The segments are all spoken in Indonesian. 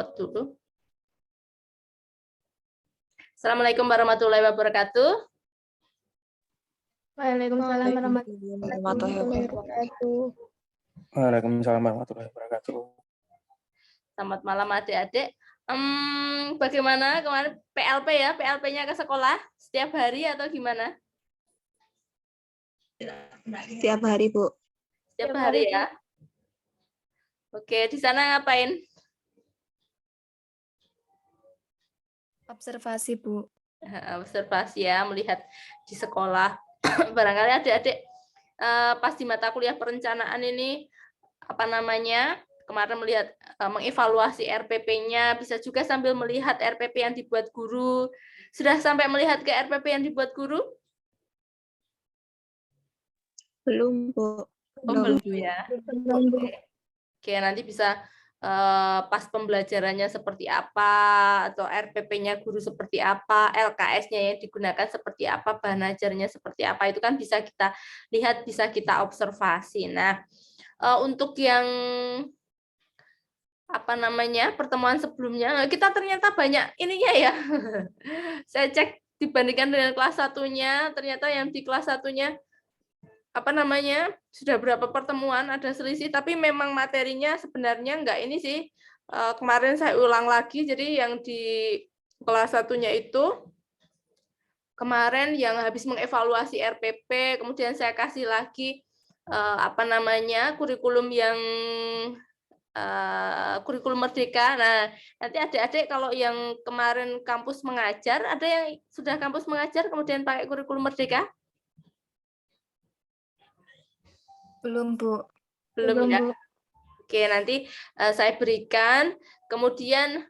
cepet dulu. Assalamualaikum warahmatullahi wabarakatuh. Waalaikumsalam warahmatullahi wabarakatuh. Waalaikumsalam warahmatullahi wabarakatuh. Selamat malam adik-adik. Bagaimana kemarin PLP ya? PLP-nya ke sekolah setiap hari atau gimana? Setiap hari, Bu. Setiap hari ya. Oke, di sana ngapain? Observasi, Bu. Observasi ya, melihat di sekolah. Barangkali adik-adik pas di mata kuliah perencanaan ini apa namanya? Kemarin melihat mengevaluasi RPP-nya, bisa juga sambil melihat RPP yang dibuat guru. Sudah sampai melihat ke RPP yang dibuat guru? Belum, Bu. Belum ya. Oke, nanti bisa pas pembelajarannya seperti apa, atau RPP-nya guru seperti apa, LKS-nya yang digunakan seperti apa, bahan ajarnya seperti apa, itu kan bisa kita lihat, bisa kita observasi. Nah, untuk yang apa namanya pertemuan sebelumnya, kita ternyata banyak ininya ya. Saya cek dibandingkan dengan kelas satunya, ternyata yang di kelas satunya apa namanya sudah berapa pertemuan ada selisih, tapi memang materinya sebenarnya enggak ini sih. Kemarin saya ulang lagi, jadi yang di kelas satunya itu kemarin yang habis mengevaluasi RPP, kemudian saya kasih lagi apa namanya kurikulum yang kurikulum merdeka. Nah, nanti adik-adik kalau yang kemarin kampus mengajar, ada yang sudah kampus mengajar kemudian pakai kurikulum merdeka? Belum, Bu. Belum ya. Oke, nanti saya berikan. Kemudian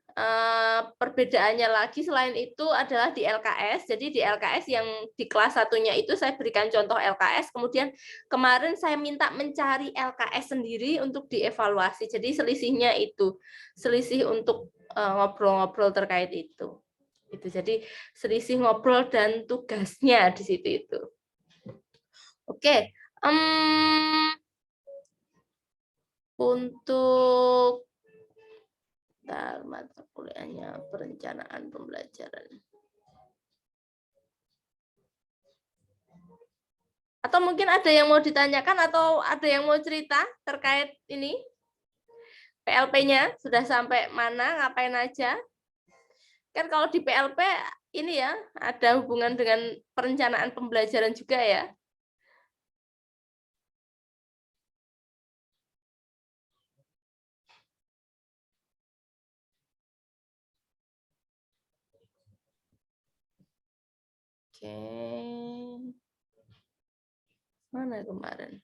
perbedaannya lagi selain itu adalah di LKS. Jadi di LKS yang di kelas satunya itu saya berikan contoh LKS. Kemudian kemarin saya minta mencari LKS sendiri untuk dievaluasi. Jadi selisihnya itu selisih untuk ngobrol-ngobrol terkait itu. Itu jadi selisih ngobrol dan tugasnya di situ itu. Oke. Untuk mata kuliahnya perencanaan pembelajaran. Atau mungkin ada yang mau ditanyakan atau ada yang mau cerita terkait ini? PLP-nya sudah sampai mana, ngapain aja? Kan kalau di PLP ini ya, ada hubungan dengan perencanaan pembelajaran juga ya. Oke. Mana kemarin?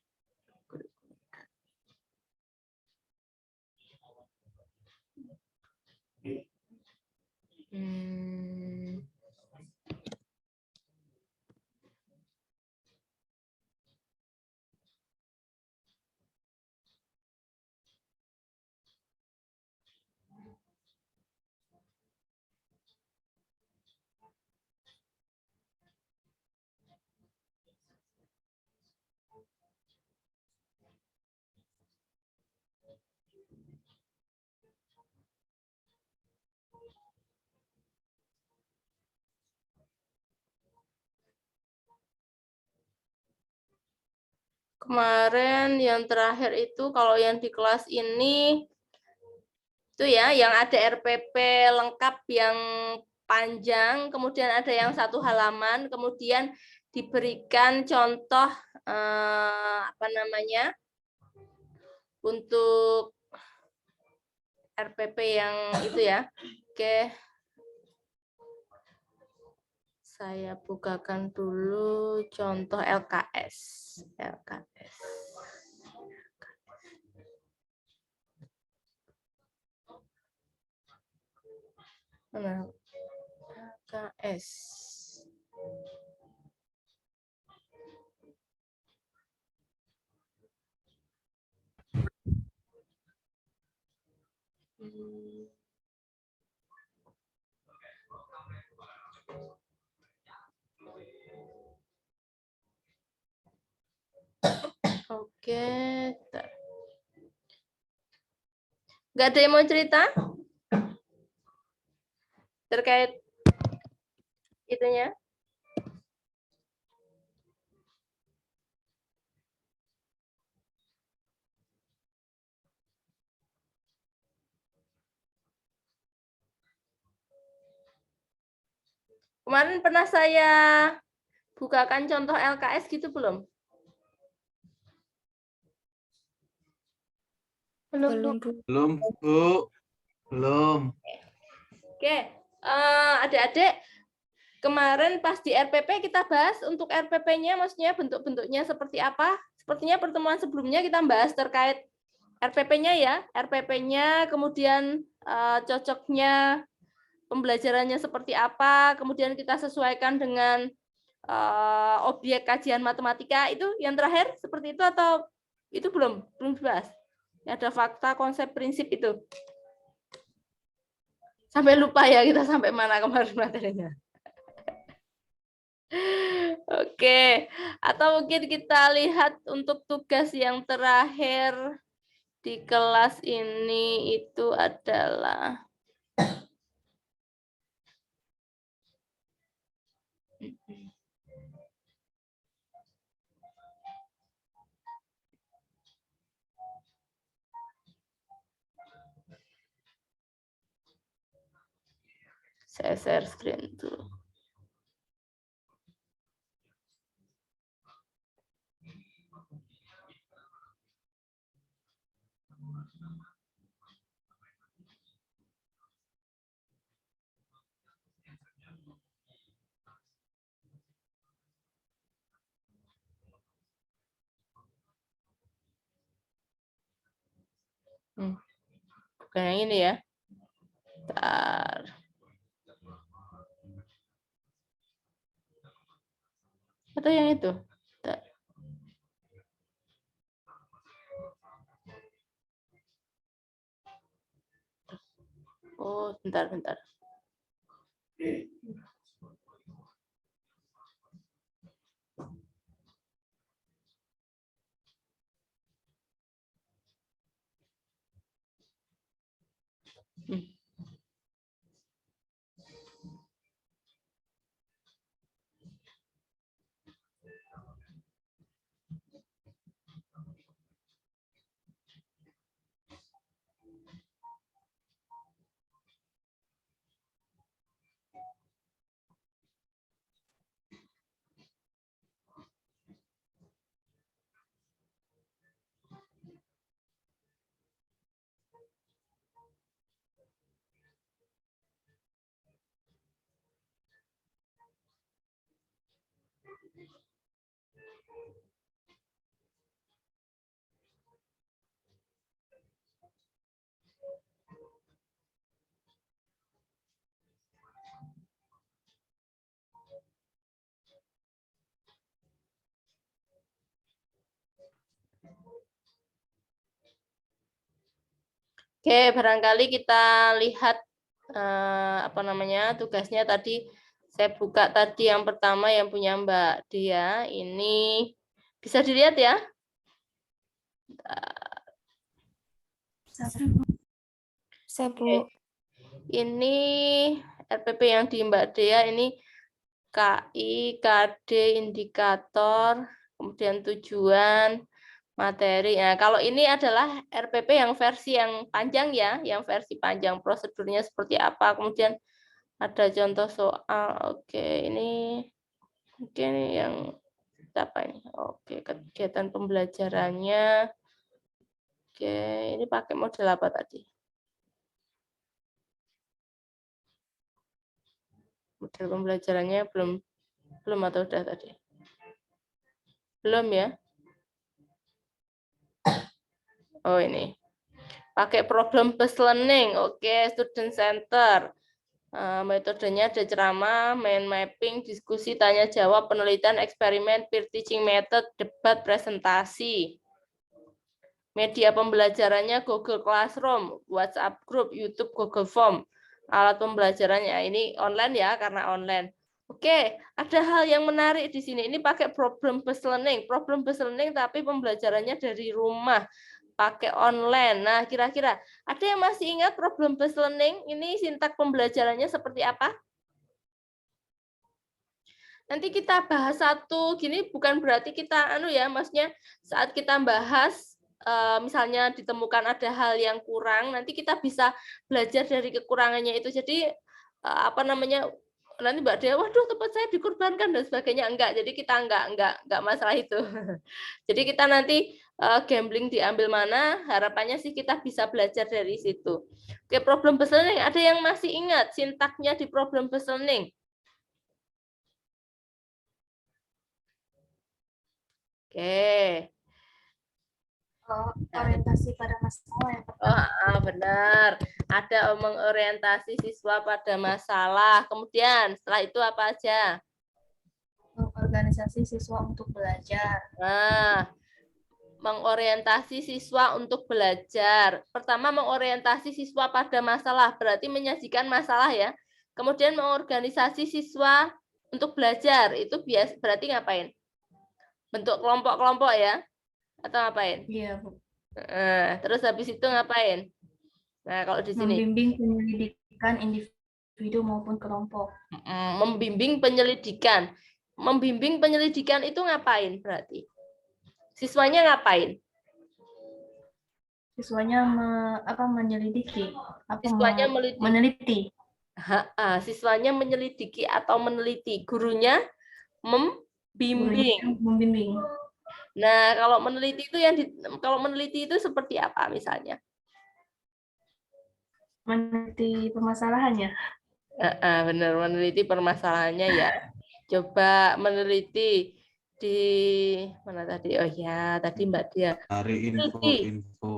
Kemarin yang terakhir itu kalau yang di kelas ini itu ya yang ada RPP lengkap yang panjang, kemudian ada yang 1 halaman, kemudian diberikan contoh apa namanya untuk RPP yang itu ya. Oke. Saya bukakan dulu contoh LKS. LKS. Mana? LKS. Oke. Nggak ada yang mau cerita? terkait itunya? Kemarin pernah saya bukakan contoh LKS gitu belum? Belum, Bu. Belum, Bu. Belum. Oke, adik-adik, kemarin pas di RPP kita bahas untuk RPP-nya, maksudnya bentuk-bentuknya seperti apa? Sepertinya pertemuan sebelumnya kita bahas terkait RPP-nya ya, RPP-nya, kemudian cocoknya pembelajarannya seperti apa, kemudian kita sesuaikan dengan objek kajian matematika, itu yang terakhir seperti itu atau itu belum dibahas? Ada fakta, konsep, prinsip itu. Sampai lupa ya kita sampai mana kemarin materinya. Oke, atau mungkin kita lihat untuk tugas yang terakhir di kelas ini itu adalah saya share screen dulu. Bukan yang ini ya. Bentar. Atau yang itu? Bentar. Oh, bentar. Oke, barangkali kita lihat tugasnya tadi. Saya buka tadi yang pertama yang punya Mbak Dia. Ini bisa dilihat ya? Bisa, Bu. Ini RPP yang di Mbak Dea ini KI, KD, indikator, kemudian tujuan, materi. Nah, kalau ini adalah RPP yang versi yang panjang ya, yang versi panjang, prosedurnya seperti apa, kemudian ada contoh soal. Oke, ini mungkin yang apa ini? Oke, kegiatan pembelajarannya. Oke, ini pakai model apa tadi? Model pembelajarannya belum atau udah tadi? Belum ya? Oh, ini. Pakai problem based learning. Oke, student center. Metodenya ada ceramah, mind mapping, diskusi, tanya jawab, penelitian, eksperimen, peer teaching method, debat, presentasi. Media pembelajarannya Google Classroom, WhatsApp Group, YouTube, Google Form. Alat pembelajarannya ini online ya, karena online. Oke, ada hal yang menarik di sini. Ini pakai problem based learning. Problem based learning tapi pembelajarannya dari rumah. pakai online. Nah, kira-kira ada yang masih ingat problem based learning? Ini sintak pembelajarannya seperti apa? Nanti kita bahas satu gini, bukan berarti kita maksudnya saat kita bahas misalnya ditemukan ada hal yang kurang, nanti kita bisa belajar dari kekurangannya itu. Jadi nanti Mbak Dea, waduh tempat saya dikorbankan dan sebagainya, enggak. Jadi kita enggak masalah itu. Jadi kita nanti gambling diambil mana, harapannya sih kita bisa belajar dari situ. Oke, problem based learning, ada yang masih ingat sintaknya di problem based learning? Oke. Orientasi pada masalah yang pertama. Benar. Ada mengorientasi siswa pada masalah. Kemudian setelah itu apa aja? Organisasi siswa untuk belajar. Nah, mengorientasi siswa untuk belajar. Pertama, mengorientasi siswa pada masalah, berarti menyajikan masalah ya. Kemudian mengorganisasi siswa untuk belajar, itu berarti ngapain? Bentuk kelompok-kelompok ya? Atau ngapain? Iya, Bu. Terus habis itu ngapain? Nah, kalau di sini Membimbing penyelidikan individu maupun kelompok. Membimbing penyelidikan. Membimbing penyelidikan itu ngapain berarti? Siswanya ngapain? Siswanya menyelidiki. Siswanya meneliti. Siswanya menyelidiki atau meneliti. Gurunya membimbing. Membimbing. Nah, kalau meneliti itu seperti apa misalnya? Meneliti permasalahannya. Benar, meneliti permasalahannya ya. Coba meneliti di mana tadi? Oh ya, tadi Mbak Dia. Cari info.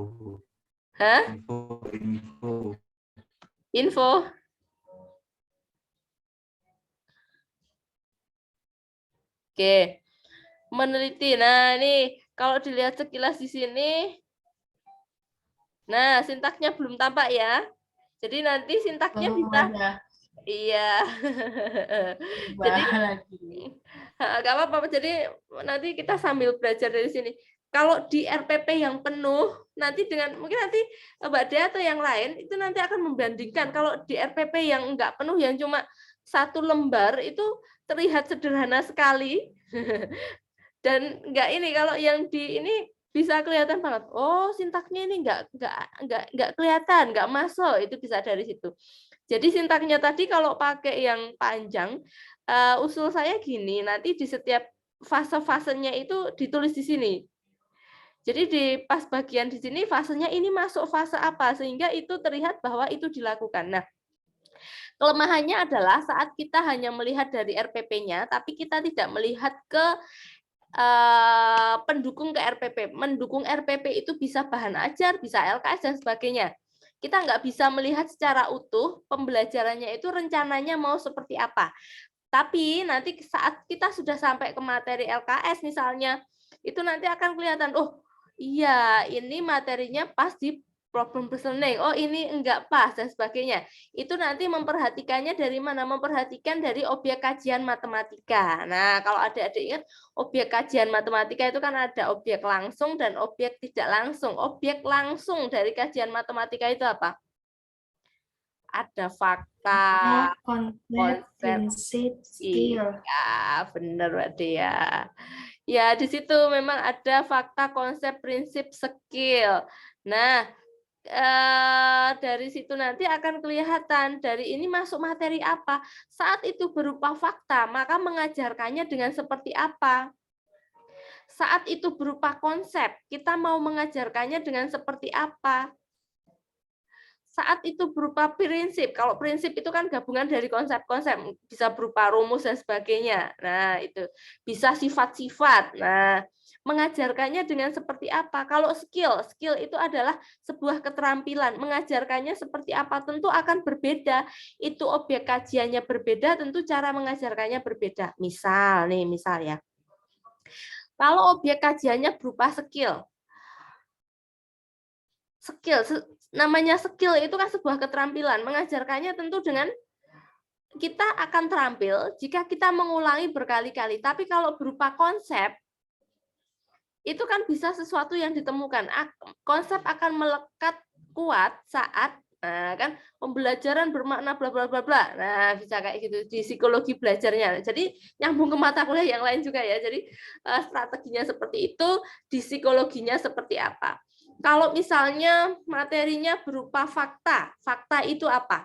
Hah? Info. Oke. Meneliti. Nah, ini kalau dilihat sekilas di sini. Nah, sintaknya belum tampak ya. Jadi nanti sintaknya bisa. Iya. Jadi nggak apa-apa. Jadi nanti kita sambil belajar dari sini. Kalau di RPP yang penuh, nanti mungkin nanti Mbak Dea atau yang lain itu nanti akan membandingkan. Kalau di RPP yang nggak penuh, yang cuma 1 lembar itu terlihat sederhana sekali. Dan kalau yang di ini bisa kelihatan banget. Oh, sintaknya ini nggak kelihatan, nggak masuk. Itu bisa dari situ. Jadi sintaknya tadi kalau pakai yang panjang, usul saya gini, nanti di setiap fase-fasenya itu ditulis di sini. Jadi di pas bagian di sini fasenya ini masuk fase apa, sehingga itu terlihat bahwa itu dilakukan. Nah, kelemahannya adalah saat kita hanya melihat dari RPP-nya, tapi kita tidak melihat ke pendukung ke RPP. Mendukung RPP itu bisa bahan ajar, bisa LKS, dan sebagainya. Kita nggak bisa melihat secara utuh pembelajarannya itu rencananya mau seperti apa. Tapi nanti saat kita sudah sampai ke materi LKS misalnya, itu nanti akan kelihatan, oh iya ini materinya pas di problem based learning, oh ini enggak pas, dan sebagainya. Itu nanti memperhatikannya dari mana? Memperhatikan dari objek kajian matematika. Nah, kalau adik-adik ingat, objek kajian matematika itu kan ada objek langsung dan objek tidak langsung. Objek langsung dari kajian matematika itu apa? Ada fakta, konsep, prinsip, skill. Iya, benar Mbak Dea. Ya, di situ memang ada fakta, konsep, prinsip, skill. Nah, dari situ nanti akan kelihatan dari ini masuk materi apa. Saat itu berupa fakta, maka mengajarkannya dengan seperti apa. Saat itu berupa konsep, kita mau mengajarkannya dengan seperti apa. Saat itu berupa prinsip. Kalau prinsip itu kan gabungan dari konsep-konsep, bisa berupa rumus dan sebagainya. Nah, itu bisa sifat-sifat. Nah, mengajarkannya dengan seperti apa? Kalau skill itu adalah sebuah keterampilan. Mengajarkannya seperti apa tentu akan berbeda. Itu objek kajiannya berbeda, tentu cara mengajarkannya berbeda. Misal ya. Kalau objek kajiannya berupa skill, namanya skill itu kan sebuah keterampilan. Mengajarkannya tentu dengan kita akan terampil jika kita mengulangi berkali-kali. Tapi kalau berupa konsep, itu kan bisa sesuatu yang ditemukan. Konsep akan melekat kuat saat kan pembelajaran bermakna bla bla bla bla. Nah, bisa kayak gitu di psikologi belajarnya. Jadi nyambung ke mata kuliah yang lain juga ya. Jadi strateginya seperti itu, di psikologinya seperti apa. Kalau misalnya materinya berupa fakta, fakta itu apa?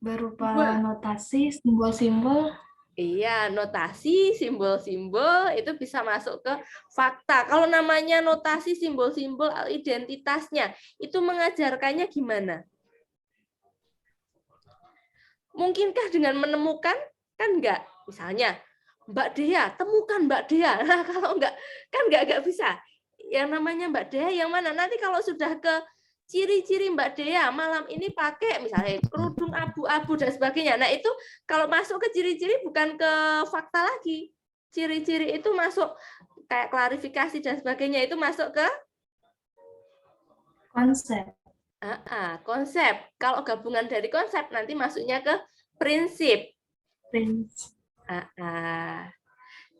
Berupa notasi, simbol-simbol. Iya, notasi, simbol-simbol itu bisa masuk ke fakta. Kalau namanya notasi, simbol-simbol, identitasnya, itu mengajarkannya gimana? Mungkinkah dengan menemukan? Kan enggak. Misalnya, Mbak Dea, temukan Mbak Dea. Nah, kalau enggak, kan enggak bisa. Yang namanya Mbak Dea yang mana? Nanti kalau sudah ke ciri-ciri Mbak Dea malam ini pakai misalnya kerudung abu-abu dan sebagainya. Nah, itu kalau masuk ke ciri-ciri bukan ke fakta lagi. Ciri-ciri itu masuk kayak klarifikasi dan sebagainya, itu masuk ke Konsep. konsep. Kalau gabungan dari konsep nanti masuknya ke prinsip.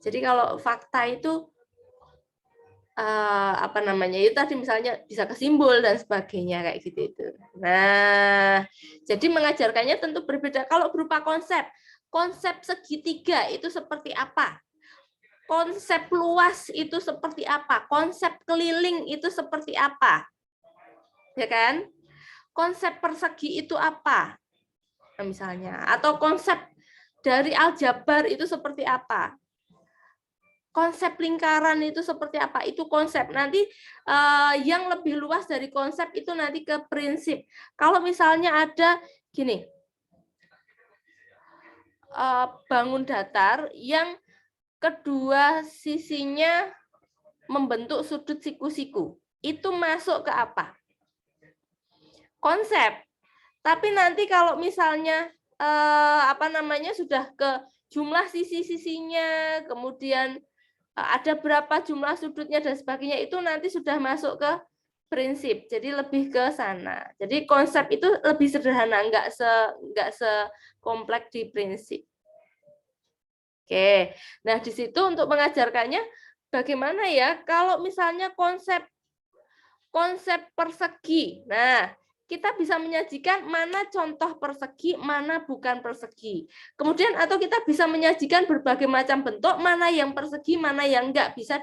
Jadi kalau fakta itu apa namanya itu tadi misalnya bisa ke simbol dan sebagainya kayak gitu itu. Nah, jadi mengajarkannya tentu berbeda. Kalau berupa konsep, konsep segitiga itu seperti apa? Konsep luas itu seperti apa? Konsep keliling itu seperti apa? Ya kan? Konsep persegi itu apa? Nah, misalnya, atau konsep dari aljabar itu seperti apa? Konsep lingkaran itu seperti apa? Itu konsep. Nanti yang lebih luas dari konsep itu nanti ke prinsip. Kalau misalnya ada gini, bangun datar yang kedua sisinya membentuk sudut siku-siku, itu masuk ke apa? Konsep. Tapi nanti kalau misalnya apa namanya sudah ke jumlah sisi-sisinya, kemudian ada berapa jumlah sudutnya dan sebagainya, itu nanti sudah masuk ke prinsip. Jadi lebih ke sana. Jadi konsep itu lebih sederhana, nggak sekompleks di prinsip. Oke. Nah, di situ untuk mengajarkannya bagaimana ya kalau misalnya konsep persegi. Nah, kita bisa menyajikan mana contoh persegi, mana bukan persegi. Kemudian atau kita bisa menyajikan berbagai macam bentuk, mana yang persegi, mana yang enggak, bisa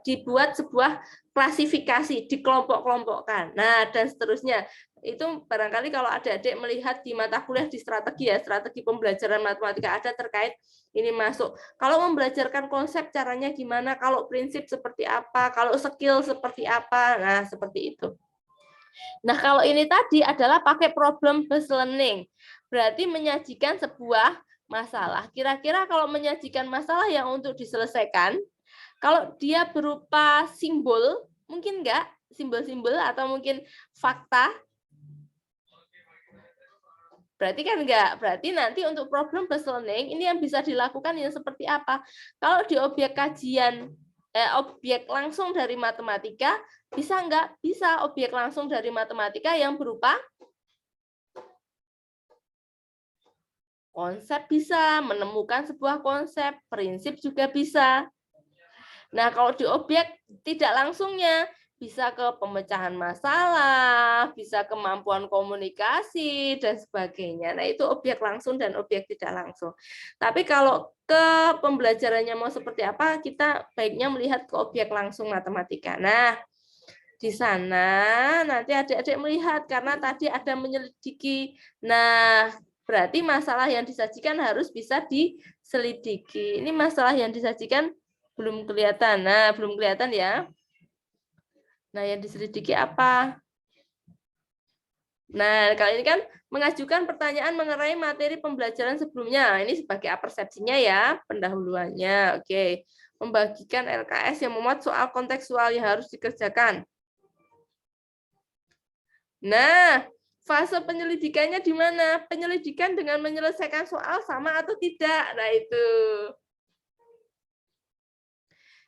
dibuat sebuah klasifikasi, dikelompok-kelompokkan. Nah, dan seterusnya. Itu barangkali kalau adik-adik melihat di mata kuliah di strategi ya, strategi pembelajaran matematika ada terkait ini masuk. Kalau membelajarkan konsep caranya gimana, kalau prinsip seperti apa, kalau skill seperti apa, nah seperti itu. Nah, kalau ini tadi adalah pakai problem based learning. Berarti menyajikan sebuah masalah. Kira-kira kalau menyajikan masalah yang untuk diselesaikan, kalau dia berupa simbol, mungkin enggak? Simbol-simbol atau mungkin fakta? Berarti kan enggak. Berarti nanti untuk problem based learning, ini yang bisa dilakukan yang seperti apa? Kalau di objek kajian, objek langsung dari matematika, bisa enggak? Bisa objek langsung dari matematika yang berupa konsep bisa, menemukan sebuah konsep, prinsip juga bisa. Nah, kalau di objek tidak langsungnya, bisa ke pemecahan masalah, bisa kemampuan komunikasi, dan sebagainya. Nah, itu objek langsung dan objek tidak langsung. Tapi kalau ke pembelajarannya mau seperti apa, kita baiknya melihat ke objek langsung matematika. Nah, di sana nanti adik-adik melihat, karena tadi ada menyelidiki. Nah, berarti masalah yang disajikan harus bisa diselidiki. Ini masalah yang disajikan belum kelihatan. Nah, belum kelihatan ya. Nah, yang diselidiki apa? Nah, kali ini kan mengajukan pertanyaan mengenai materi pembelajaran sebelumnya. Ini sebagai persepsinya ya, pendahuluannya. Oke. Membagikan LKS yang memuat soal kontekstual yang harus dikerjakan. Nah, fase penyelidikannya di mana? Penyelidikan dengan menyelesaikan soal sama atau tidak? Nah, itu.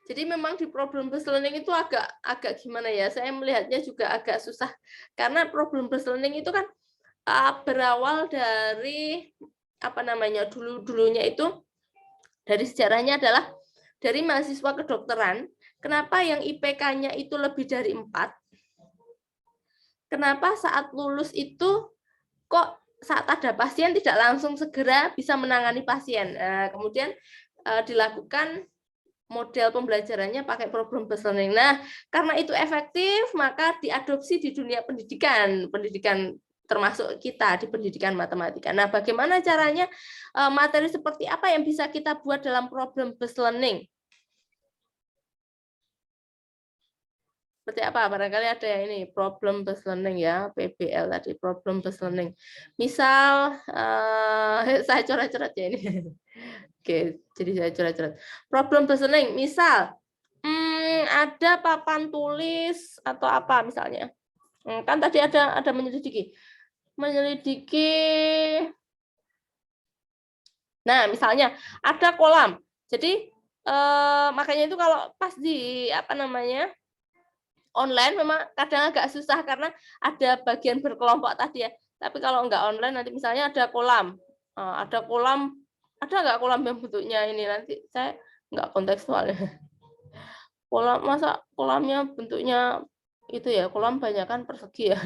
Jadi memang di problem based learning itu agak gimana ya? Saya melihatnya juga agak susah karena problem based learning itu kan berawal dari dulunya itu dari sejarahnya adalah dari mahasiswa kedokteran, kenapa yang IPK-nya itu lebih dari 4? Kenapa saat lulus itu kok saat ada pasien tidak langsung segera bisa menangani pasien? Kemudian dilakukan model pembelajarannya pakai problem based learning. Nah, karena itu efektif, maka diadopsi di dunia pendidikan termasuk kita di pendidikan matematika. Nah, bagaimana caranya materi seperti apa yang bisa kita buat dalam problem based learning? Seperti apa? Barangkali ada yang ini problem based learning ya, PBL tadi, problem based learning. Misal saya coret-coret ya ini. Oke, jadi saya coret-coret. Problem based learning, misal ada papan tulis atau apa misalnya. Kan tadi ada menyelidiki. Nah, misalnya ada kolam. Jadi makanya itu kalau pas di online memang kadang agak susah karena ada bagian berkelompok tadi ya. Tapi kalau nggak online nanti misalnya ada kolam. Ada nggak kolam yang bentuknya ini? Nanti saya nggak kontekstual ya. Kolam, masa kolamnya bentuknya itu ya, kolam banyak kan persegi ya.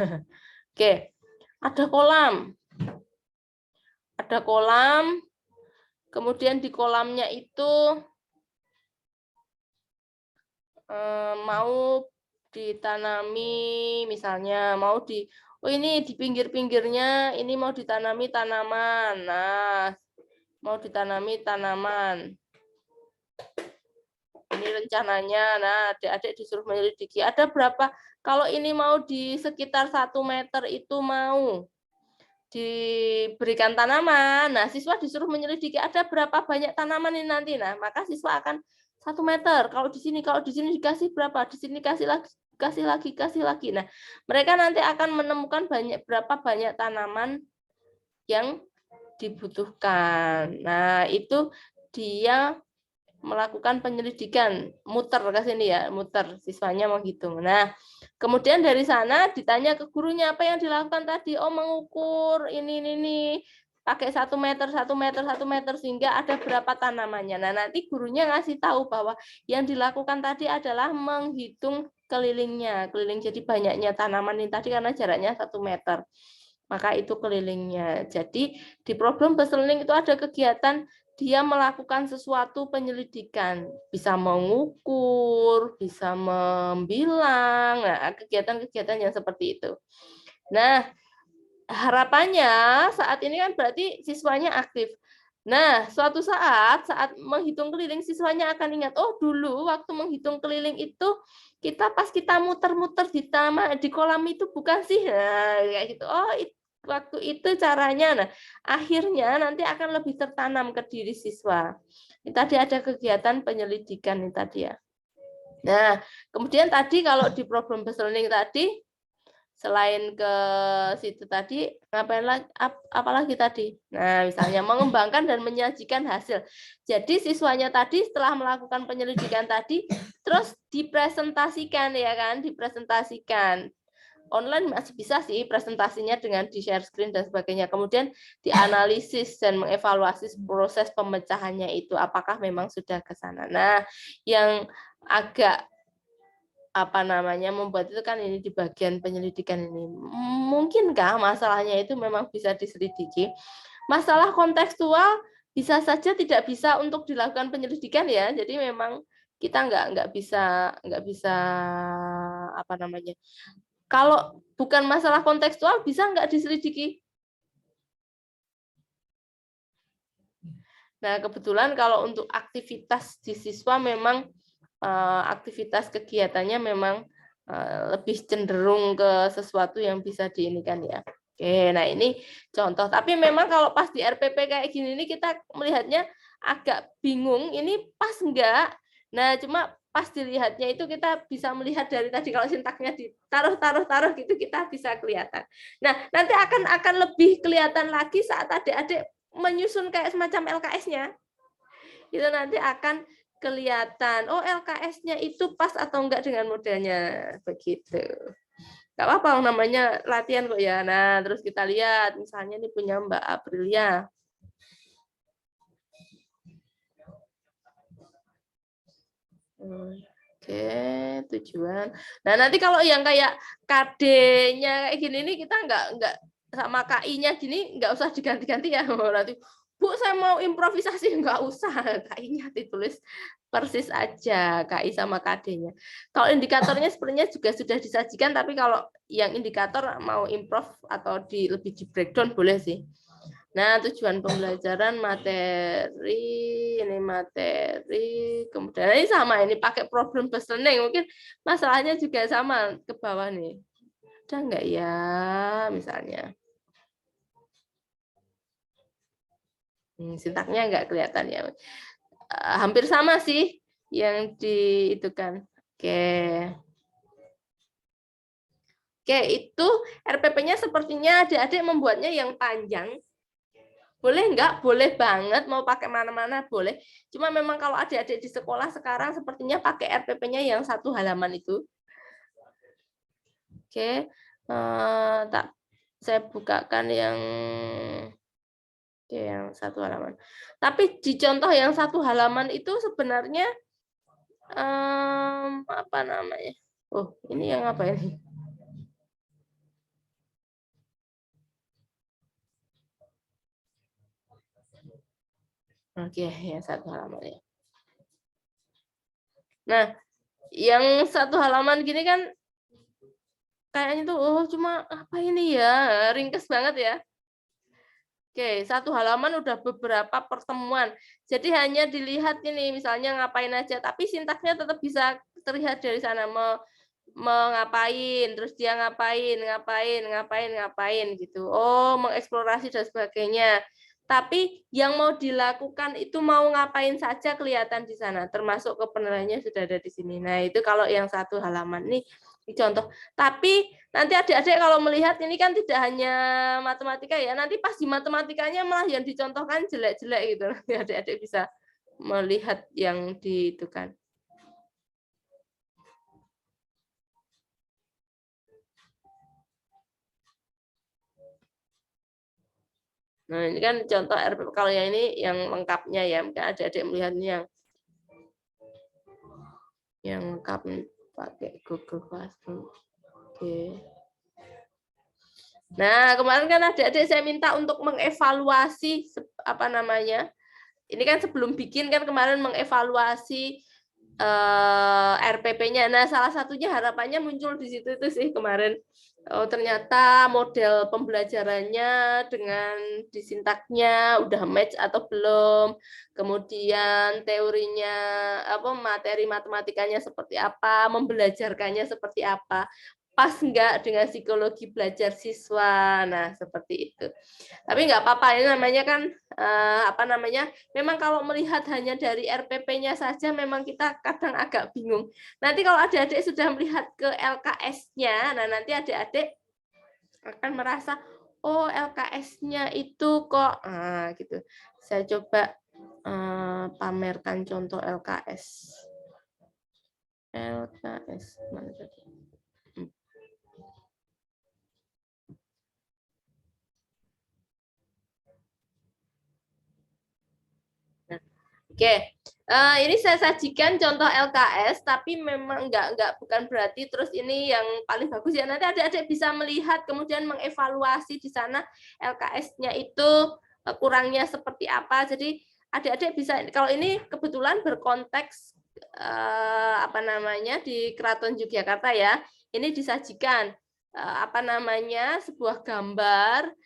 Oke, ada kolam. Ada kolam, kemudian di kolamnya itu mau ditanami, misalnya ini di pinggir-pinggirnya ini mau ditanami tanaman. Nah, mau ditanami tanaman. Ini rencananya. Nah, adik-adik disuruh menyelidiki ada berapa, kalau ini mau di sekitar 1 meter itu mau diberikan tanaman. Nah, siswa disuruh menyelidiki ada berapa banyak tanaman ini nanti. Nah, maka siswa akan 1 meter. Kalau di sini dikasih berapa? Di sini kasih lagi. Nah, mereka nanti akan menemukan berapa banyak tanaman yang dibutuhkan. Nah, itu dia melakukan penyelidikan, muter ke sini ya, muter, siswanya menghitung. Nah, kemudian dari sana ditanya ke gurunya apa yang dilakukan tadi. Oh, mengukur ini pakai 1 meter sehingga ada berapa tanamannya. Nah, nanti gurunya ngasih tahu bahwa yang dilakukan tadi adalah menghitung kelilingnya, jadi banyaknya tanaman ini tadi karena jaraknya 1 meter. Maka itu kelilingnya. Jadi di problem based learning itu ada kegiatan dia melakukan sesuatu penyelidikan, bisa mengukur, bisa membilang, nah, kegiatan-kegiatan yang seperti itu. Nah, harapannya saat ini kan berarti siswanya aktif. Nah, suatu saat menghitung keliling, siswanya akan ingat, oh dulu waktu menghitung keliling itu pas kita muter-muter di kolam itu bukan sih, nah, kayak gitu. Oh, waktu itu caranya. Nah, akhirnya nanti akan lebih tertanam ke diri siswa. Ini tadi ada kegiatan penyelidikan ini tadi ya. Nah, kemudian tadi kalau di problem based learning tadi, selain ke situ tadi, ngapain lagi? Apalagi tadi? Nah, misalnya mengembangkan dan menyajikan hasil. Jadi siswanya tadi setelah melakukan penyelidikan tadi, terus dipresentasikan ya kan, dipresentasikan. Online masih bisa sih presentasinya dengan di share screen dan sebagainya. Kemudian dianalisis dan mengevaluasi proses pemecahannya itu apakah memang sudah ke sana. Nah, yang agak membuat itu kan ini di bagian penyelidikan ini. Mungkinkah masalahnya itu memang bisa diselidiki? Masalah kontekstual bisa saja tidak bisa untuk dilakukan penyelidikan ya. Jadi memang kita nggak bisa kalau bukan masalah kontekstual, bisa nggak diselidiki? Nah, kebetulan kalau untuk aktivitas di siswa memang aktivitas kegiatannya memang lebih cenderung ke sesuatu yang bisa diinikan ya. Oke, nah ini contoh. Tapi memang kalau pas di RPP kayak gini ini kita melihatnya agak bingung, ini pas enggak? Nah, cuma pas dilihatnya itu kita bisa melihat dari tadi kalau sintaknya ditaruh gitu kita bisa kelihatan. Nah, nanti akan lebih kelihatan lagi saat adik-adik menyusun kayak semacam LKS-nya. Itu nanti akan kelihatan, oh LKS-nya itu pas atau enggak dengan modelnya, begitu. Enggak apa-apa, namanya latihan kok ya. Nah, terus kita lihat, misalnya ini punya Mbak Aprilia. Oke, tujuan. Nah, nanti kalau yang kayak KD-nya kayak gini nih kita nggak sama KI-nya gini nggak usah diganti-ganti ya. Nanti Bu saya mau improvisasi nggak usah, KI-nya ditulis persis aja KI sama KD-nya. Kalau indikatornya sebenarnya juga sudah disajikan, tapi kalau yang indikator mau improv atau lebih di breakdown boleh sih. Nah, tujuan pembelajaran materi, ini materi, kemudian ini sama, ini pakai problem based learning, mungkin masalahnya juga sama ke bawah nih. Ada nggak ya, misalnya? Sintaknya nggak kelihatan ya. Hampir sama sih yang di itu kan. Oke. Oke, itu RPP-nya sepertinya adik-adik membuatnya yang panjang. Boleh nggak? Boleh banget, mau pakai mana-mana boleh. Cuma memang kalau adik-adik di sekolah sekarang sepertinya pakai RPP-nya yang 1 halaman itu. Oke, saya bukakan yang 1 halaman. Tapi di contoh yang 1 halaman itu sebenarnya apa namanya? Oh, ini yang apa ini? Oke, yang 1 halaman ya. Nah, yang 1 halaman gini kan kayaknya tuh, oh cuma apa ini ya, ringkes banget ya. Oke, 1 halaman udah beberapa pertemuan. Jadi hanya dilihat ini, misalnya ngapain aja, tapi sintaksnya tetap bisa terlihat dari sana, mengapain, terus dia ngapain gitu. Oh, mengeksplorasi dan sebagainya. Tapi yang mau dilakukan itu mau ngapain saja kelihatan di sana, termasuk penilaiannya sudah ada di sini. Nah, itu kalau yang 1 halaman nih contoh. Tapi nanti adik-adik kalau melihat ini kan tidak hanya matematika ya, nanti pas di matematikanya malah yang dicontohkan jelek-jelek gitu. Nanti adik-adik bisa melihat yang di itu kan. Nah, ini kan contoh RPP. Kalau yang ini yang lengkapnya ya, mungkin adik-adik melihatnya yang lengkap pakai Google Classroom. Oke. Nah, kemarin kan adik-adik saya minta untuk mengevaluasi apa namanya. Ini kan sebelum bikin kan kemarin mengevaluasi RPP-nya. Nah, salah satunya harapannya muncul di situ itu sih kemarin. Oh, ternyata model pembelajarannya dengan disintaknya udah match atau belum. Kemudian teorinya apa materi matematikanya seperti apa, membelajarkannya seperti apa. Pas enggak dengan psikologi belajar siswa. Nah, seperti itu. Tapi nggak apa-apa, ini namanya kan apa namanya? Memang kalau melihat hanya dari RPP-nya saja memang kita kadang agak bingung. Nanti kalau adik-adik sudah melihat ke LKS-nya, nah nanti adik-adik akan merasa oh LKS-nya itu kok gitu. Saya coba pamerkan contoh LKS. LKS mana tadi? Oke, ini saya sajikan contoh LKS, tapi memang bukan berarti terus ini yang paling bagus ya. Nanti adik-adik bisa melihat kemudian mengevaluasi di sana LKS-nya itu kurangnya seperti apa. Jadi adik-adik bisa kalau ini kebetulan berkonteks apa namanya di Keraton Yogyakarta ya. Ini disajikan apa namanya sebuah gambar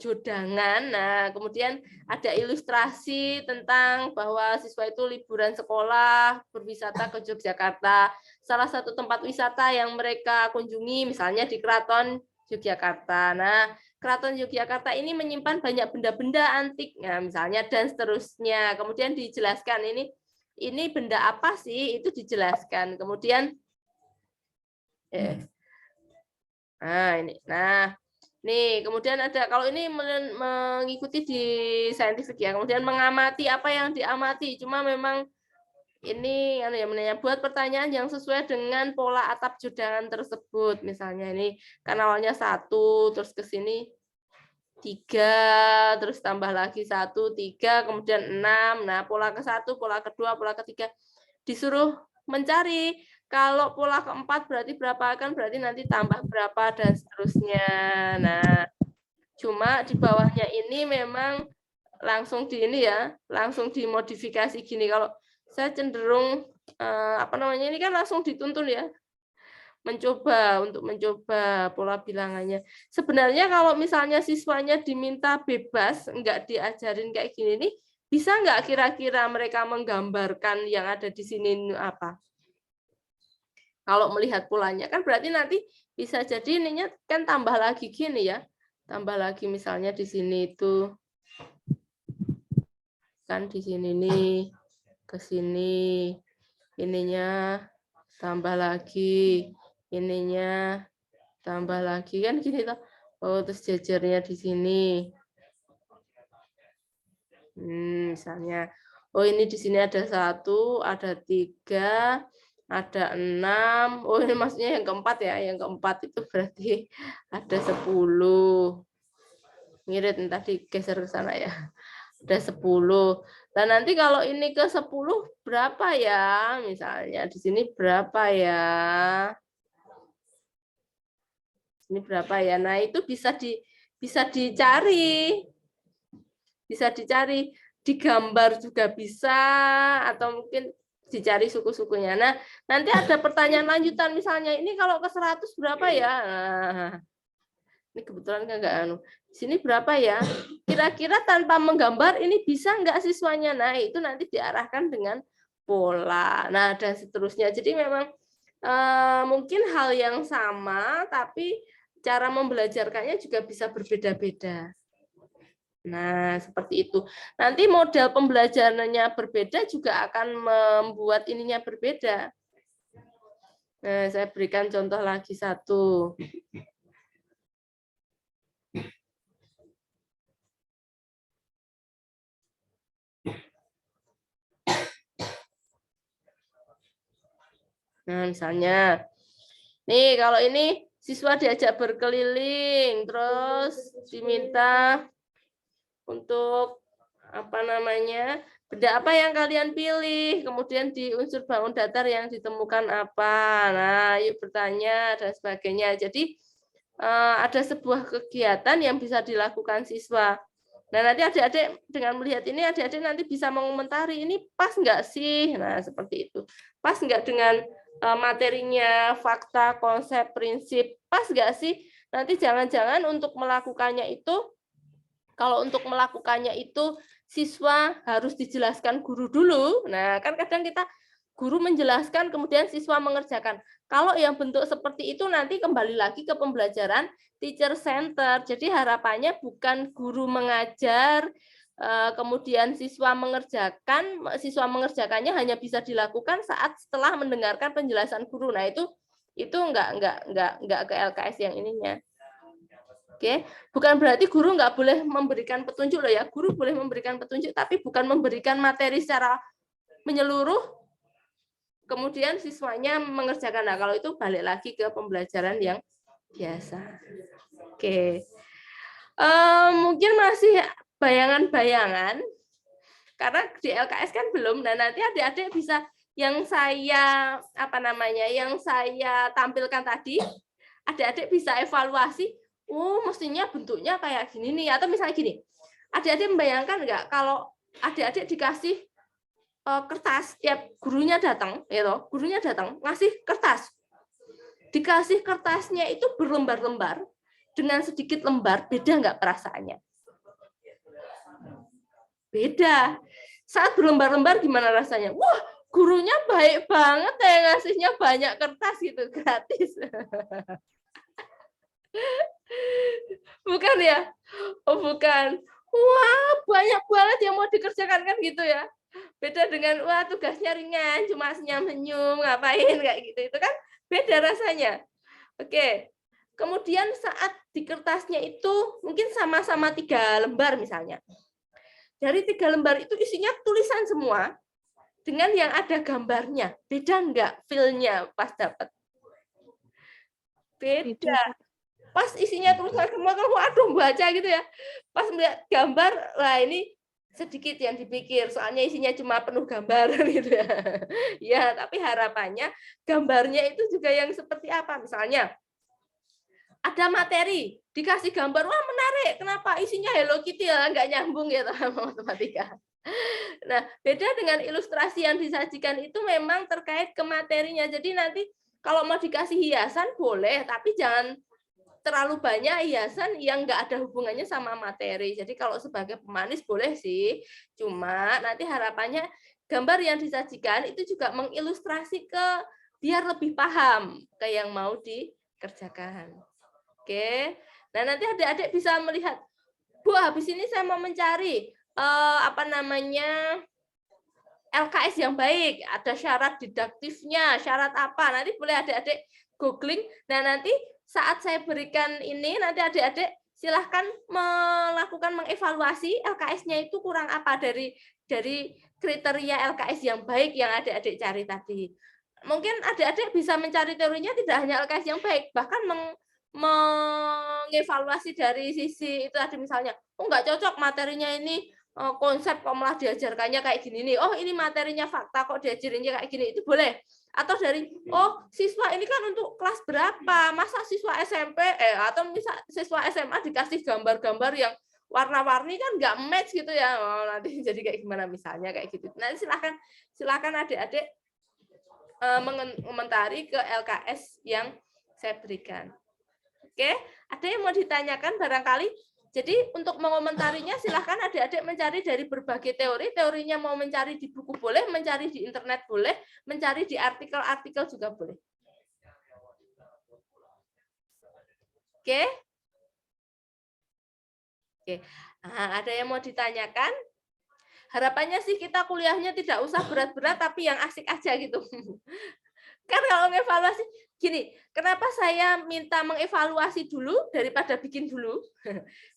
jodangan. Nah, kemudian ada ilustrasi tentang bahwa siswa itu liburan sekolah, berwisata ke Yogyakarta. Salah satu tempat wisata yang mereka kunjungi misalnya di Keraton Yogyakarta. Nah, Keraton Yogyakarta ini menyimpan banyak benda-benda antik, nah, misalnya dan seterusnya. Kemudian dijelaskan ini benda apa sih? Itu dijelaskan. Kemudian nih, kemudian ada kalau ini mengikuti di saintifik ya, kemudian mengamati apa yang diamati. Cuma memang ini buat pertanyaan yang sesuai dengan pola atap jodangan tersebut. Misalnya ini kan awalnya 1, terus ke sini 3, terus tambah lagi 1, 3, kemudian 6. Nah, pola ke-1, pola kedua, pola ketiga disuruh mencari kalau pola keempat berarti berapa, kan berarti nanti tambah berapa dan seterusnya. Nah, cuma di bawahnya ini memang langsung di ini ya, langsung dimodifikasi gini. Kalau saya cenderung apa namanya, ini kan langsung dituntun ya, untuk mencoba pola bilangannya. Sebenarnya kalau misalnya siswanya diminta bebas, nggak diajarin kayak gini nih, bisa nggak kira-kira mereka menggambarkan yang ada di sini apa? Kalau melihat polanya kan berarti nanti bisa jadi ininya kan tambah lagi gini ya. Tambah lagi misalnya di sini itu kan di sini nih ke sini ininya tambah lagi, ininya tambah lagi kan gini toh. Oh, terus jajarnya di sini. Misalnya, oh ini di sini ada 1, ada 3, ada 6. Oh ini maksudnya yang keempat ya, yang keempat itu berarti ada 10. Ngirit tadi geser ke sana ya. Ada 10. Dan nanti kalau ini ke 10 berapa ya? Misalnya di sini berapa ya? Ini berapa ya? Nah, itu bisa dicari. Bisa dicari, digambar juga bisa, atau mungkin dicari suku-sukunya. Nah, nanti ada pertanyaan lanjutan, misalnya ini kalau ke 100 berapa ya? Nah, ini kebetulan kan nggak anu. Di sini berapa ya? Kira-kira tanpa menggambar ini bisa nggak siswanya? Nah, itu nanti diarahkan dengan pola. Nah, dan seterusnya. Jadi memang mungkin hal yang sama, tapi cara membelajarkannya juga bisa berbeda-beda. Nah, seperti itu. Nanti model pembelajarannya berbeda juga akan membuat ininya berbeda. Nah, saya berikan contoh lagi satu. Nah, misalnya, nih kalau ini siswa diajak berkeliling, terus diminta untuk apa namanya, benda apa yang kalian pilih, kemudian di unsur bangun datar yang ditemukan apa. Nah, yuk bertanya dan sebagainya. Jadi ada sebuah kegiatan yang bisa dilakukan siswa. Nah, nanti adik-adik dengan melihat ini, adik-adik nanti bisa mengomentari, ini pas nggak sih? Nah, seperti itu. Pas nggak dengan materinya, fakta, konsep, prinsip, pas nggak sih? Nanti jangan-jangan untuk melakukannya itu, kalau untuk melakukannya itu siswa harus dijelaskan guru dulu. Nah, kan kadang kita guru menjelaskan, kemudian siswa mengerjakan. Kalau yang bentuk seperti itu nanti kembali lagi ke pembelajaran teacher center. Jadi harapannya bukan guru mengajar, kemudian siswa mengerjakannya hanya bisa dilakukan saat setelah mendengarkan penjelasan guru. Nah, itu enggak ke LKS yang ininya. Oke, bukan berarti guru nggak boleh memberikan petunjuk loh ya. Guru boleh memberikan petunjuk, tapi bukan memberikan materi secara menyeluruh, kemudian siswanya mengerjakan. Nah, kalau itu balik lagi ke pembelajaran yang biasa. Oke, mungkin masih bayangan-bayangan, karena di LKS kan belum. Nah, nanti adik-adik bisa yang saya tampilkan tadi, adik-adik bisa evaluasi. Oh, mestinya bentuknya kayak gini nih, atau misalnya gini. Adik-adik membayangkan nggak kalau adik-adik dikasih kertas, tiap gurunya datang, gurunya datang ngasih kertas. Dikasih kertasnya itu berlembar-lembar, dengan sedikit lembar, beda nggak perasaannya? Beda. Saat berlembar-lembar gimana rasanya? Wah, gurunya baik banget ya, ngasihnya banyak kertas gitu, gratis. Bukan ya? Oh, bukan. Wah, banyak banget yang mau dikerjakan kan gitu ya. Beda dengan wah tugasnya ringan, cuma senyum-senyum, ngapain kayak gitu. Itu kan beda rasanya. Oke. Kemudian saat di kertasnya itu mungkin sama-sama 3 lembar misalnya. Dari 3 lembar itu isinya tulisan semua dengan yang ada gambarnya. Beda enggak feel-nya pas dapat? Beda. Pas isinya tulisan semua kan waduh baca gitu ya. Pas melihat gambar, wah ini sedikit yang dipikir, soalnya isinya cuma penuh gambar gitu ya. Ya, tapi harapannya gambarnya itu juga yang seperti apa? Misalnya ada materi, dikasih gambar, wah menarik, kenapa isinya Hello Kitty ya, nggak nyambung ya sama matematika. Nah, beda dengan ilustrasi yang disajikan itu memang terkait ke materinya. Jadi nanti kalau mau dikasih hiasan boleh, tapi jangan terlalu banyak hiasan yang nggak ada hubungannya sama materi. Jadi kalau sebagai pemanis boleh sih, cuma nanti harapannya gambar yang disajikan itu juga mengilustrasi ke biar lebih paham ke yang mau dikerjakan. Oke, nah nanti adik-adik bisa melihat, Bu, habis ini saya mau mencari LKS yang baik, ada syarat didaktifnya, syarat apa, nanti boleh adik-adik googling. Nah nanti saat saya berikan ini, nanti adik-adik silahkan melakukan mengevaluasi LKS-nya itu kurang apa dari kriteria LKS yang baik yang adik-adik cari tadi. Mungkin adik-adik bisa mencari teorinya tidak hanya LKS yang baik, bahkan mengevaluasi dari sisi itu tadi, misalnya, oh nggak cocok materinya ini, konsep kok malah diajarkannya kayak gini nih, oh ini materinya fakta kok diajarinnya kayak gini, itu boleh. Atau dari, oh siswa ini kan untuk kelas berapa, masa siswa SMP atau misal siswa SMA dikasih gambar-gambar yang warna-warni kan nggak match gitu ya, oh, nanti jadi kayak gimana misalnya kayak gitu. Nanti silakan adik-adik mengomentari ke LKS yang saya berikan. Oke, ada yang mau ditanyakan barangkali? Jadi untuk mengomentarinya silahkan adik-adik mencari dari berbagai teori. Teorinya mau mencari di buku boleh, mencari di internet boleh, mencari di artikel-artikel juga boleh. Oke? Oke. Nah, ada yang mau ditanyakan? Harapannya sih kita kuliahnya tidak usah berat-berat, tapi yang asik aja gitu. Kan kalau mengevaluasi, gini, kenapa saya minta mengevaluasi dulu daripada bikin dulu?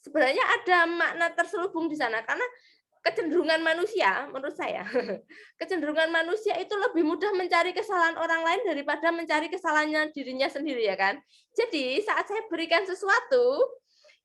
Sebenarnya ada makna terselubung di sana, karena kecenderungan manusia, menurut saya, kecenderungan manusia itu lebih mudah mencari kesalahan orang lain daripada mencari kesalahan dirinya sendiri, ya kan? Jadi saat saya berikan sesuatu,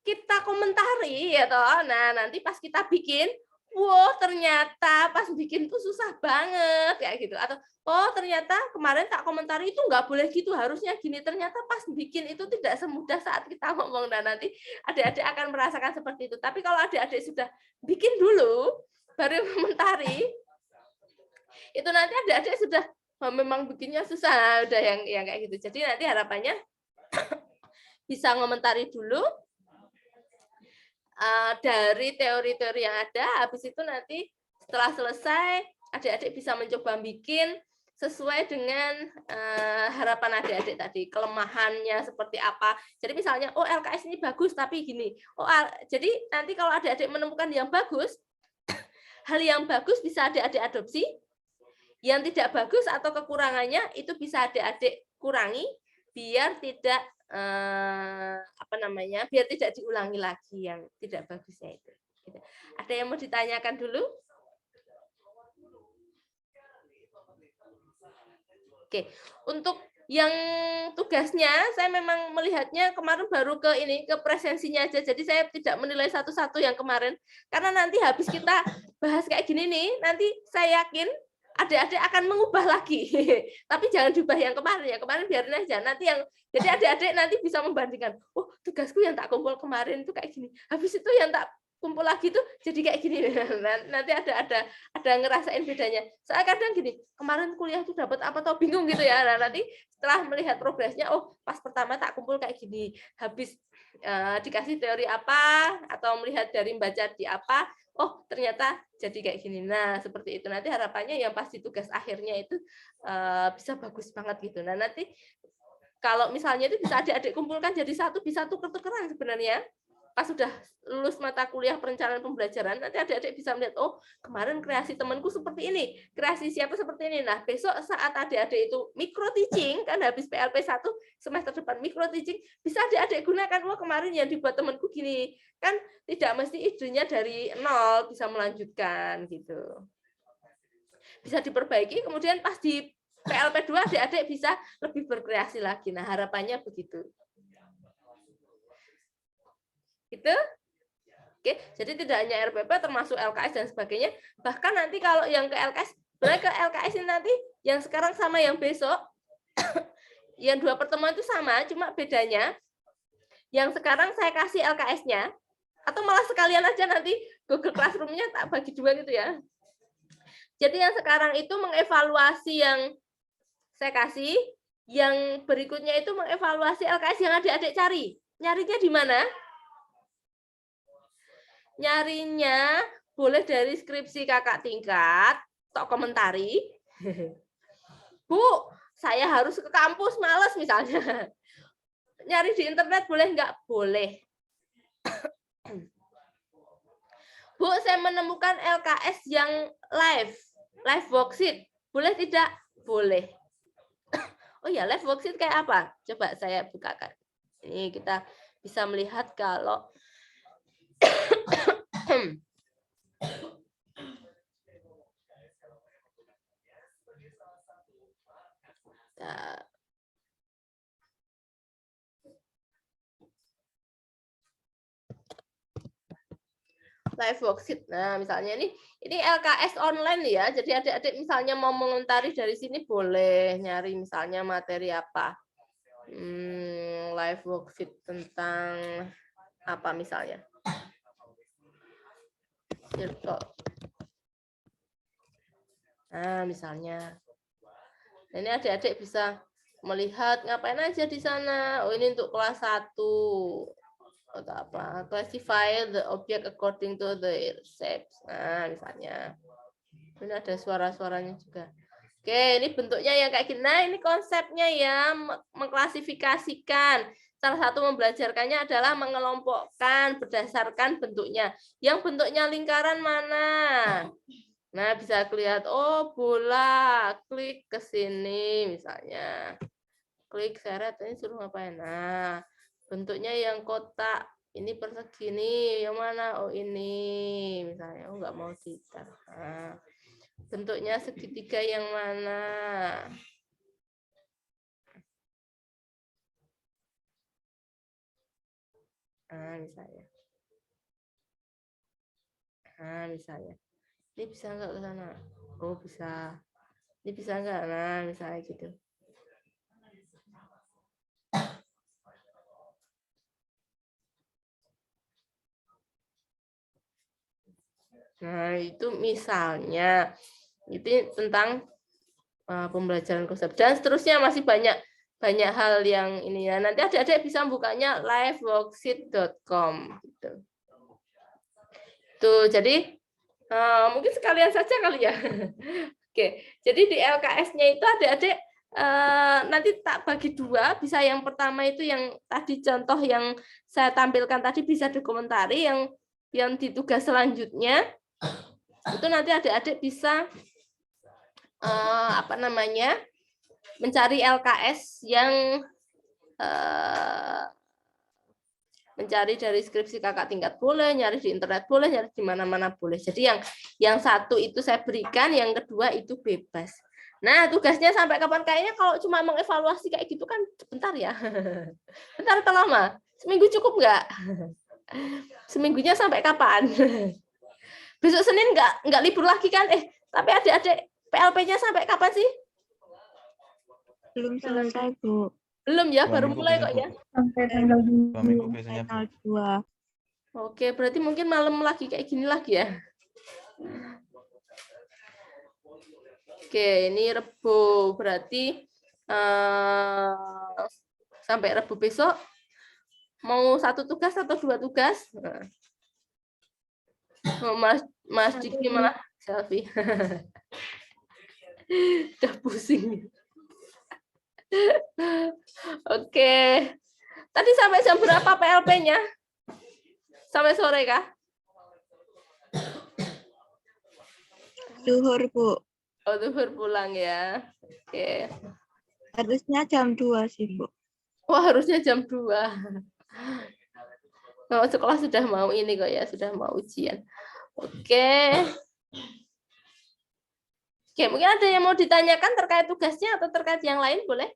kita komentari, ya toh. Nah, nanti pas kita bikin, wow, ternyata pas bikin tuh susah banget kayak gitu. Atau oh, ternyata kemarin tak komentari itu nggak boleh gitu, harusnya gini. Ternyata pas bikin itu tidak semudah saat kita ngomong. Dan nanti adik-adik akan merasakan seperti itu. Tapi kalau adik-adik sudah bikin dulu, baru komentari, itu nanti adik-adik sudah memang bikinnya susah, udah yang kayak gitu. Jadi nanti harapannya bisa ngomentari dulu dari teori-teori yang ada, habis itu nanti setelah selesai, adik-adik bisa mencoba bikin sesuai dengan harapan adik-adik tadi, kelemahannya seperti apa. Jadi misalnya, oh LKS ini bagus, tapi gini. Oh, jadi nanti kalau adik-adik menemukan yang bagus, hal yang bagus bisa adik-adik adopsi, yang tidak bagus atau kekurangannya itu bisa adik-adik kurangi, biar tidak biar tidak diulangi lagi yang tidak bagusnya itu. Ada yang mau ditanyakan dulu? Oke, untuk yang tugasnya saya memang melihatnya kemarin baru ke presensinya aja, jadi saya tidak menilai satu-satu yang kemarin, karena nanti habis kita bahas kayak gini nih, nanti saya yakin adik-adik akan mengubah lagi. Tapi jangan diubah yang kemarin, ya kemarin biarin aja. Nanti jadi adik-adik nanti bisa membandingkan, oh tugasku yang tak kumpul kemarin itu kayak gini, habis itu yang tak kumpul lagi tuh jadi kayak gini. Nanti ada ngerasain bedanya. Soalnya kadang gini, kemarin kuliah tuh dapat apa tau bingung gitu ya. Nah, nanti setelah melihat progresnya, oh pas pertama tak kumpul kayak gini, habis dikasih teori apa atau melihat dari baca di apa, oh ternyata jadi kayak gini. Nah seperti itu, nanti harapannya yang pasti tugas akhirnya itu bisa bagus banget gitu. Nah nanti kalau misalnya itu bisa adik-adik kumpulkan jadi satu, bisa tuker-tukeran sebenarnya. Pas sudah lulus mata kuliah perencanaan pembelajaran, nanti adik-adik bisa melihat, oh kemarin kreasi temanku seperti ini, kreasi siapa seperti ini. Nah besok saat adik-adik itu micro teaching, kan habis PLP 1 semester depan micro teaching, bisa adik-adik gunakan, wah kemarin yang dibuat temanku gini. Kan tidak mesti idenya dari nol, bisa melanjutkan gitu. Bisa diperbaiki, kemudian pas di PLP 2 adik-adik bisa lebih berkreasi lagi. Nah harapannya begitu. Itu Oke, jadi tidak hanya RPP termasuk LKS dan sebagainya. Bahkan nanti kalau yang ke LKS, sebenarnya ke LKS ini nanti yang sekarang sama yang besok, yang 2 pertemuan itu sama, cuma bedanya yang sekarang saya kasih LKS-nya, atau malah sekalian aja nanti Google Classroom-nya tak bagi 2 gitu ya. Jadi yang sekarang itu mengevaluasi yang saya kasih, yang berikutnya itu mengevaluasi LKS yang adik-adik cari. Nyarinya di mana? Nyarinya boleh dari skripsi kakak tingkat, atau komentari. Bu, saya harus ke kampus, males misalnya. Nyari di internet boleh nggak? Boleh. Bu, saya menemukan LKS yang live worksheet. Boleh tidak? Boleh. Oh ya, live worksheet kayak apa? Coba saya bukakan. Ini kita bisa melihat kalau live worksheet. Nah, misalnya ini LKS online ya. Jadi adik-adik misalnya mau mengomentari dari sini boleh nyari misalnya materi apa. Live worksheet tentang apa misalnya. Nah, misalnya. Nah, ini adik-adik bisa melihat ngapain aja di sana. Oh, ini untuk kelas 1. Atau apa? Classify the object according to the shapes. Nah, misalnya. Ini ada suara-suaranya juga. Oke, ini bentuknya yang kayak gini. Nah, ini konsepnya ya, mengklasifikasikan. Salah satu membelajarkannya adalah mengelompokkan berdasarkan bentuknya. Yang bentuknya lingkaran mana? Nah, bisa kelihatan, oh bola, klik ke sini misalnya. Klik seret, ini suruh ngapain? Nah, bentuknya yang kotak, ini persegi nih, yang mana? Oh ini, misalnya, oh nggak mau ditaruh. Nah, bentuknya segitiga yang mana? Nah, misalnya. Nah, misalnya. Ini bisa nggak ke sana? Oh, bisa. Ini bisa nggak? Nah, misalnya gitu. Nah, itu misalnya. Itu tentang pembelajaran konsep. Dan seterusnya masih banyak hal yang ini ya. Nanti adik-adik bisa bukanya liveworksheet.com. Gitu. Tuh, jadi mungkin sekalian saja kali ya. Oke, jadi di LKS-nya itu adik-adik nanti tak bagi 2, bisa yang pertama itu yang tadi contoh yang saya tampilkan tadi bisa dikomentari, yang di tugas selanjutnya itu nanti adik-adik bisa mencari LKS yang mencari dari skripsi kakak tingkat boleh, nyari di internet boleh, nyari di mana-mana boleh. Jadi yang satu itu saya berikan, yang kedua itu bebas. Nah, tugasnya sampai kapan? Kayaknya kalau cuma mengevaluasi kayak gitu kan bentar ya. Bentar atau lama? Seminggu cukup nggak? Seminggunya sampai kapan? Besok Senin nggak libur lagi kan? Tapi adik-adik PLP-nya sampai kapan sih? Belum selesai, Bu. Belum ya, baru mulai kok ya. Sampai tanggal 2 minggu biasanya, Bu. Tanggal 2. Oke, berarti mungkin malam lagi kayak gini lagi ya. Oke, ini Rebo. Berarti sampai Rebo besok mau 1 tugas atau 2 tugas? Oh, Mas Diki malah selfie. Udah pusing. Oke. Tadi sampai jam berapa PLP-nya? Sampai sore kah? Zuhur, Bu. Oh, zuhur pulang ya. Oke. Harusnya jam 2 sih, Bu. Wah, harusnya jam 2. Oh, sekolah sudah mau ini kok ya, sudah mau ujian. Oke. Oke, mungkin ada yang mau ditanyakan terkait tugasnya atau terkait yang lain, boleh?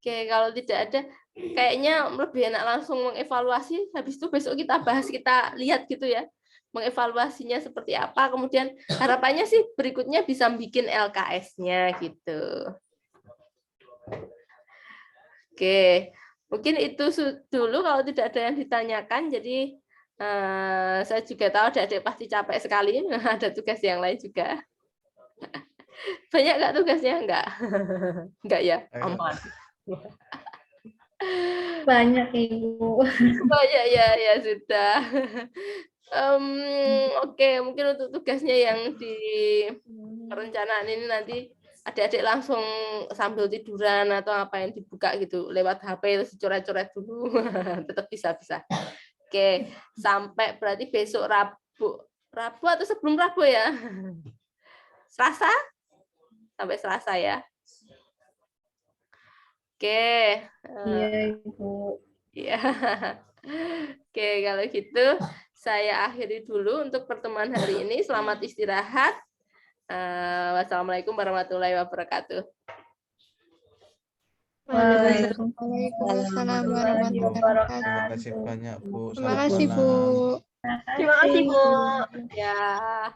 Oke, kalau tidak ada, kayaknya lebih enak langsung mengevaluasi. Habis itu besok kita bahas, kita lihat gitu ya, mengevaluasinya seperti apa. Kemudian harapannya sih berikutnya bisa bikin LKS-nya gitu. Oke, mungkin itu dulu kalau tidak ada yang ditanyakan. Jadi saya juga tahu adik-adik pasti capek sekali. Ada tugas yang lain juga. Banyak nggak tugasnya? Enggak. Enggak ya? Aman. Banyak Ibu. Banyak ya, ya sudah. Oke, mungkin untuk tugasnya yang di perencanaan ini nanti adik-adik langsung sambil tiduran atau apa yang dibuka gitu lewat HP terus dicoret-coret dulu. Tetap bisa. Oke, sampai berarti besok Rabu atau sebelum Rabu ya? Selasa? Sampai Selasa ya. Oke. Iya Ibu. Ya. Oke, kalau gitu saya akhiri dulu untuk pertemuan hari ini. Selamat istirahat. Wassalamualaikum warahmatullahi wabarakatuh. Waalaikumsalam warahmatullahi wabarakatuh. Terima kasih banyak Bu. Terima kasih Bu. Terima kasih, Bu. Ya.